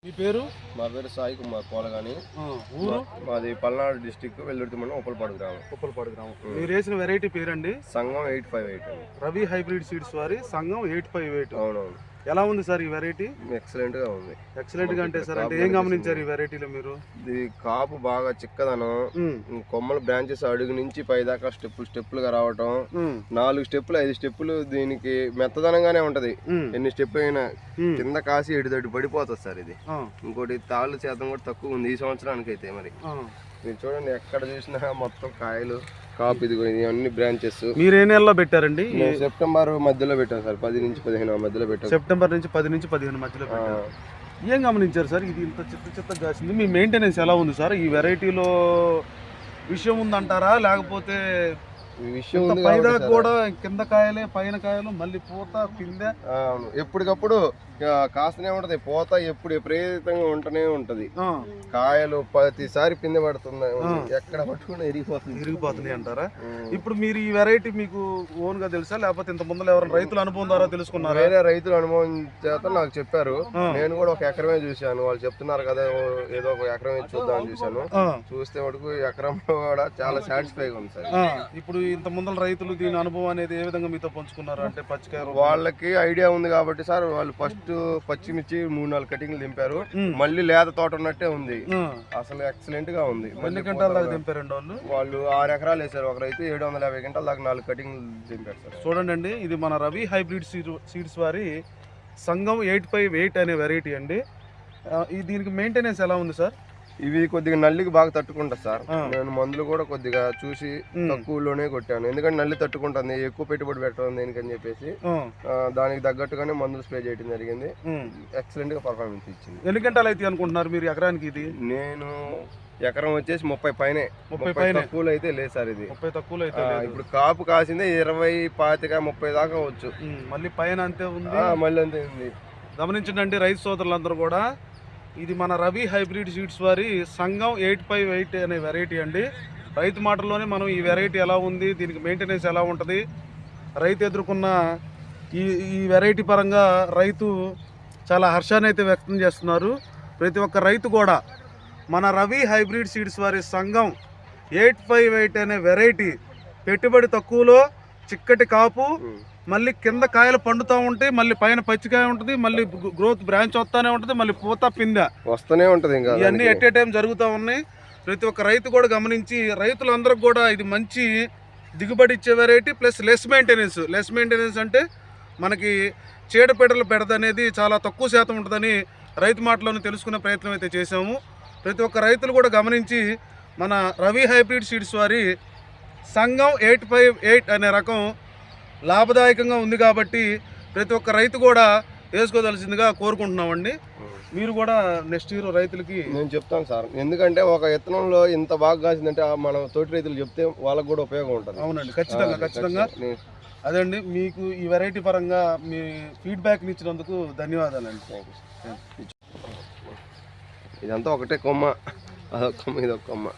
మీ పేరు? మా పేరు సాయి కుమార్ పోలగాని. ఊరు మాది పల్నాడు డిస్టిక్ వెల్లుర్తి మండలం ఉప్పలపాడు గ్రామం. ఉప్పలపాడు గ్రామం. మీరు వేసిన వెరైటీ పేరండి? సంఘం 858 అండి. రవి హైబ్రిడ్ సీడ్స్ వారి సంఘం 858. అవునవును. ఎలా ఉంది సార్ ఈ వెరైటీ? ఎక్సలెంట్ గా ఉంది. ఎక్సలెంట్ గా అంటే సార్ అంటే ఏం గమనించారు ఈ వెరైటీలో మీరు? ఇది కాపు బాగా చిక్కదనం, కొమ్మల బ్రాంచెస్ అడుగు నుంచి పై దాకా స్టెప్పులుగా రావటం, 4 స్టెప్పులు 5 స్టెప్పులు. దీనికి మెత్తదనంగానే ఉంటది. ఎన్ని స్టెప్ అయినా కింద కాసి ఎడిదడ్డు పడిపోతుంది సార్. ఇది ఇంకోటి తాళ్ళు శాతం కూడా తక్కువ ఉంది ఈ సంవత్సరానికి అయితే. మరి మీరు చూడండి, ఎక్కడ చూసినా మొత్తం కాయలు కాపు. ఇది అన్ని బ్రాంచెస్. మీరు ఏ నెలలో పెట్టారండి? సెప్టెంబర్ మధ్యలో పెట్టాం సార్. 10 నుంచి 15 మధ్యలో పెట్టాం. సెప్టెంబర్ నుంచి 10 నుంచి 15 మధ్యలో పెట్టారు. ఏం గమనించారు సార్? ఇది ఇంత చిత్త కాసింది. మీ మెయింటెనెన్స్ ఎలా ఉంది సార్? ఈ వెరైటీలో విషయం ఉందంటారా, లేకపోతే విషయం పైదా కూడా కింద కాయలే పైన కాయలు మళ్ళీ పూత పిందె ఎప్పటికప్పుడు కాస్తనే ఉంటది. పూత ఎప్పుడు విపరీతంగా ఉంటూనే ఉంటది. కాయలు ప్రతిసారి పిందె పడుతుంది. ఎక్కడ పట్టుకుని ఇరిగిపోతుంది అంటారా? ఇప్పుడు మీరు ఈ వెరైటీ మీకు ఓన్ గా తెలుసా, లేకపోతే ఇంత ముందు ఎవరైనా రైతుల అనుభవం ద్వారా తెలుసుకున్నారు? వేరే రైతుల అనుభవం చేత నాకు చెప్పారు. నేను కూడా ఒక ఎకరమే చూశాను. వాళ్ళు చెప్తున్నారు కదా, ఏదో ఒక ఎకరమే చూద్దామని చూశాను. చూస్తే మటుకు ఎకరంలో కూడా చాలా సాటిస్ఫైగా ఉంది సార్. ఇప్పుడు ఇంత ముందు రైతులు దీని అనుభవం అనేది ఏ విధంగా మీతో పంచుకున్నారు? అంటే పచ్చికాయ వాళ్ళకి ఐడియా ఉంది కాబట్టి సార్, వాళ్ళు ఫస్ట్ పచ్చిమిర్చి 3-4 కటింగ్లు దింపారు. మళ్ళీ లేత తోట ఉన్నట్టే ఉంది. అసలు ఎక్సలెంట్ గా ఉంది. ఎన్ని గంటల దాకా దింపారండి వాళ్ళు 6 ఎకరాలు వేసారు. ఒక రైతు 750 గంటల దాకా 4 కటింగ్లు దింపారు సార్. చూడండి అండి, ఇది మన రవి హైబ్రిడ్ సీడ్స్ వారి సంఘం 858 అనే వెరైటీ అండి. దీనికి మెయింటెనెన్స్ ఎలా ఉంది సార్? ఇవి కొద్దిగా నల్లికి బాగా తట్టుకుంటా సార్. నేను మందులు కూడా కొద్దిగా చూసి తక్కువలోనే కొట్టాను. ఎందుకంటే నల్లి తట్టుకుంటుంది, ఎక్కువ పెట్టుబడి పెట్టడం దేనికని చెప్పేసి దానికి తగ్గట్టుగానే మందులు స్ప్రే చేయడం జరిగింది. ఎక్సలెంట్ గా పర్ఫార్మెన్స్ ఇచ్చింది. ఎన్ని గంటలు అయితే అనుకుంటున్నారు మీరు ఎకరానికి? ఇది నేను ఎకరం వచ్చేసి 30 పైనే. 30 తక్కువలో అయితే లేదు సార్. ఇది 30 తక్కువలో అయితే. ఇప్పుడు కాపు కాసిందే 20, 25, 30 దాకా వచ్చు. మళ్ళీ పైన అంతే ఉంది. మళ్ళీ అంతే ఉంది. గమనించండి రైతు సోదరులందరూ కూడా, ఇది మన రవి హైబ్రిడ్ సీడ్స్ వారి సంఘం 858 అనే వెరైటీ అండి. రైతు మాటల్లోనే మనం ఈ వెరైటీ ఎలా ఉంది, దీనికి మెయింటెనెన్స్ ఎలా ఉంటుంది, రైతు ఎదుర్కొన్న ఈ వెరైటీ పరంగా రైతు చాలా హర్షాన్ని అయితే వ్యక్తం చేస్తున్నారు. ప్రతి ఒక్క రైతు కూడా మన రవి హైబ్రిడ్ సీడ్స్ వారి సంఘం 858 అనే వెరైటీ పెట్టుబడి తక్కువలో చిక్కటి కాపు, మళ్ళీ కింద కాయలు పండుతూ ఉంటాయి, మళ్ళీ పైన పచ్చికాయ ఉంటుంది, మళ్ళీ గ్రోత్ బ్రాంచ్ వస్తూనే ఉంటుంది, మళ్ళీ పూత పిందె వస్తూనే ఉంటుంది. ఇవన్నీ ఎట్ ఏ టైం జరుగుతూ ఉన్నాయి. ప్రతి ఒక్క రైతు కూడా గమనించి, రైతులందరికీ కూడా ఇది మంచి దిగుబడి ఇచ్చే వెరైటీ. ప్లస్ లెస్ మెయింటెనెన్స్ అంటే మనకి చీడపీడలు బెడద అనేది చాలా తక్కువ శాతం ఉంటుందని రైతు మాటలోనే తెలుసుకునే ప్రయత్నం అయితే చేసాము. ప్రతి ఒక్క రైతులు కూడా గమనించి మన రవి హైబ్రిడ్ సీడ్స్ వారి సంఘం 858 అనే రకం లాభదాయకంగా ఉంది కాబట్టి ప్రతి ఒక్క రైతు కూడా వేసుకోదలసిందిగా కోరుకుంటున్నామండి. మీరు కూడా నెక్స్ట్ ఇయర్ రైతులకి నేను చెప్తాను సార్. ఎందుకంటే ఒక విత్తనంలో ఇంత బాగా కాసిందంటే మనం తోటి రైతులు చెప్తే వాళ్ళకు కూడా ఉపయోగం ఉంటుంది. అవునండి, ఖచ్చితంగా. అదండి, మీకు ఈ వెరైటీ పరంగా మీ ఫీడ్బ్యాక్ని ఇచ్చినందుకు ధన్యవాదాలండి. ఇదంతా ఒకటే కొమ్మ, అదొక కొమ్మ, ఇదొక కొమ్మ.